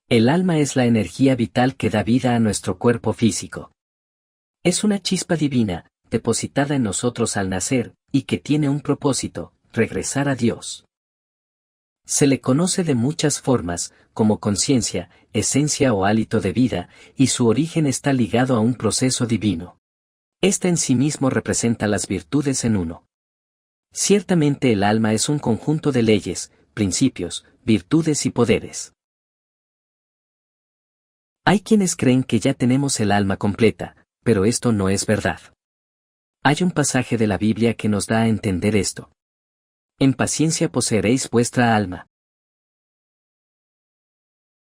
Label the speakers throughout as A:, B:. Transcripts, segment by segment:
A: El alma es la energía vital que da vida a nuestro cuerpo físico. Es una chispa divina, depositada en nosotros al nacer, y que tiene un propósito: regresar a Dios. Se le conoce de muchas formas, como conciencia, esencia o hálito de vida, y su origen está ligado a un proceso divino. Este en sí mismo representa las virtudes en uno. Ciertamente el alma es un conjunto de leyes, principios, virtudes y poderes. Hay quienes creen que ya tenemos el alma completa, pero esto no es verdad. Hay un pasaje de la Biblia que nos da a entender esto. En paciencia poseeréis vuestra alma.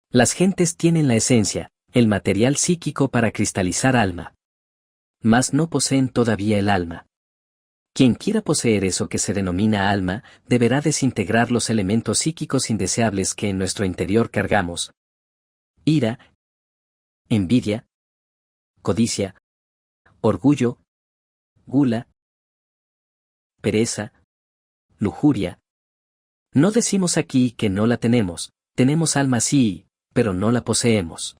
A: Las gentes tienen la esencia, el material psíquico para cristalizar alma. Mas no poseen todavía el alma. Quien quiera poseer eso que se denomina alma, deberá desintegrar los elementos psíquicos indeseables que en nuestro interior cargamos: ira, envidia, codicia, orgullo, gula, pereza, lujuria. No decimos aquí que no la tenemos alma sí, pero no la poseemos.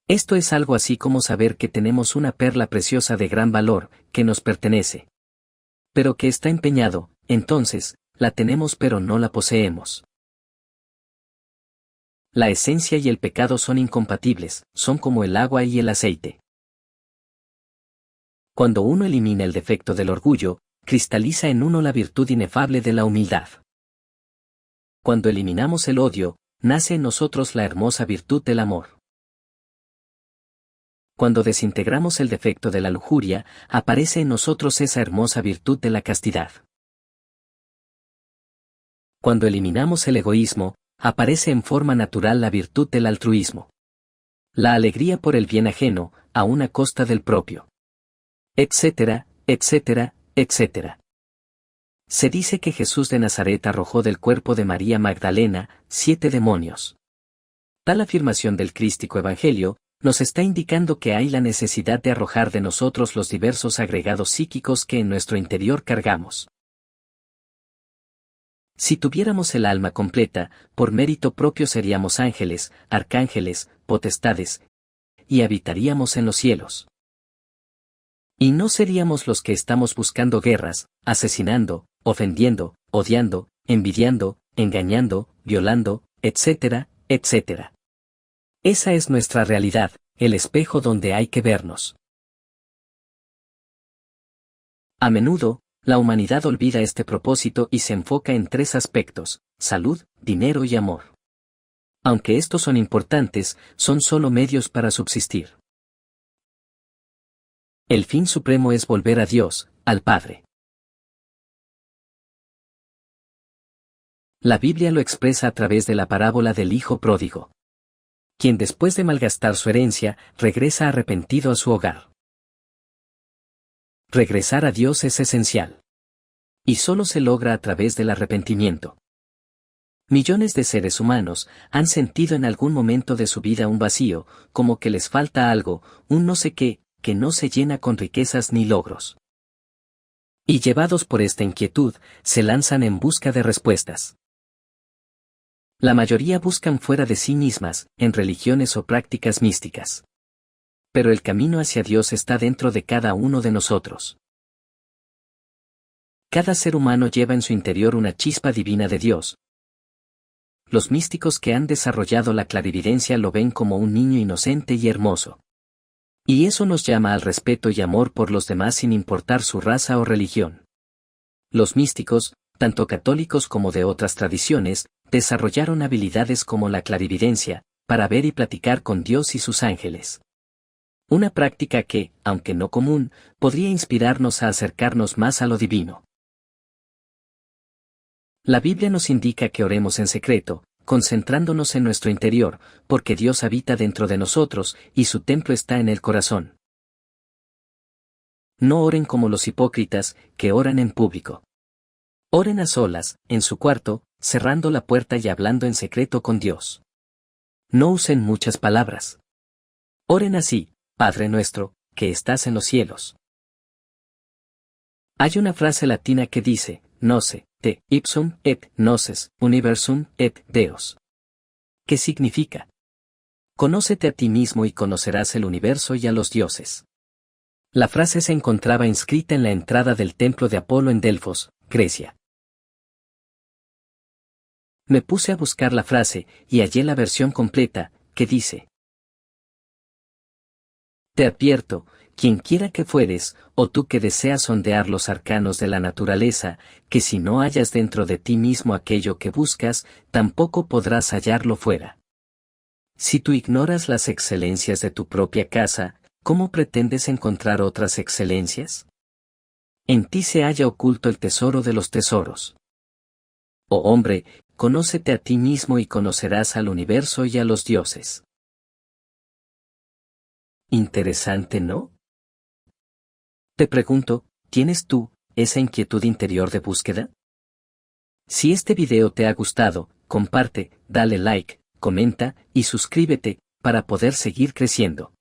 A: Esto es algo así como saber que tenemos una perla preciosa de gran valor, que nos pertenece, pero que está empeñado. Entonces, la tenemos pero no la poseemos. La esencia y el pecado son incompatibles, son como el agua y el aceite. Cuando uno elimina el defecto del orgullo, cristaliza en uno la virtud inefable de la humildad. Cuando eliminamos el odio, nace en nosotros la hermosa virtud del amor. Cuando desintegramos el defecto de la lujuria, aparece en nosotros esa hermosa virtud de la castidad. Cuando eliminamos el egoísmo, aparece en forma natural la virtud del altruismo. La alegría por el bien ajeno, aun a costa del propio. Etcétera, etcétera, etcétera. Se dice que Jesús de Nazaret arrojó del cuerpo de María Magdalena 7 demonios. Tal afirmación del crístico evangelio nos está indicando que hay la necesidad de arrojar de nosotros los diversos agregados psíquicos que en nuestro interior cargamos. Si tuviéramos el alma completa, por mérito propio seríamos ángeles, arcángeles, potestades, y habitaríamos en los cielos. Y no seríamos los que estamos buscando guerras, asesinando, ofendiendo, odiando, envidiando, engañando, violando, etcétera, etcétera. Esa es nuestra realidad, el espejo donde hay que vernos. A menudo, la humanidad olvida este propósito y se enfoca en tres aspectos: salud, dinero y amor. Aunque estos son importantes, son solo medios para subsistir. El fin supremo es volver a Dios, al Padre. La Biblia lo expresa a través de la parábola del hijo pródigo, quien después de malgastar su herencia, regresa arrepentido a su hogar. Regresar a Dios es esencial. Y solo se logra a través del arrepentimiento. Millones de seres humanos han sentido en algún momento de su vida un vacío, como que les falta algo, un no sé qué, que no se llena con riquezas ni logros. Y llevados por esta inquietud, se lanzan en busca de respuestas. La mayoría buscan fuera de sí mismas, en religiones o prácticas místicas. Pero el camino hacia Dios está dentro de cada uno de nosotros. Cada ser humano lleva en su interior una chispa divina de Dios. Los místicos que han desarrollado la clarividencia lo ven como un niño inocente y hermoso. Y eso nos llama al respeto y amor por los demás sin importar su raza o religión. Los místicos, tanto católicos como de otras tradiciones, desarrollaron habilidades como la clarividencia, para ver y platicar con Dios y sus ángeles. Una práctica que, aunque no común, podría inspirarnos a acercarnos más a lo divino. La Biblia nos indica que oremos en secreto, concentrándonos en nuestro interior, porque Dios habita dentro de nosotros, y su templo está en el corazón. No oren como los hipócritas, que oran en público. Oren a solas, en su cuarto, cerrando la puerta y hablando en secreto con Dios. No usen muchas palabras. Oren así: Padre nuestro, que estás en los cielos. Hay una frase latina que dice: Noce, te ipsum et noces, universum et Deus. ¿Qué significa? Conócete a ti mismo y conocerás el universo y a los dioses. La frase se encontraba inscrita en la entrada del templo de Apolo en Delfos, Grecia. Me puse a buscar la frase y hallé la versión completa, que dice: Te advierto, quienquiera que fueres, o tú que deseas sondear los arcanos de la naturaleza, que si no hallas dentro de ti mismo aquello que buscas, tampoco podrás hallarlo fuera. Si tú ignoras las excelencias de tu propia casa, ¿cómo pretendes encontrar otras excelencias? En ti se halla oculto el tesoro de los tesoros. Oh hombre, conócete a ti mismo y conocerás al universo y a los dioses. Interesante, ¿no? Te pregunto, ¿tienes tú esa inquietud interior de búsqueda? Si este video te ha gustado, comparte, dale like, comenta y suscríbete para poder seguir creciendo.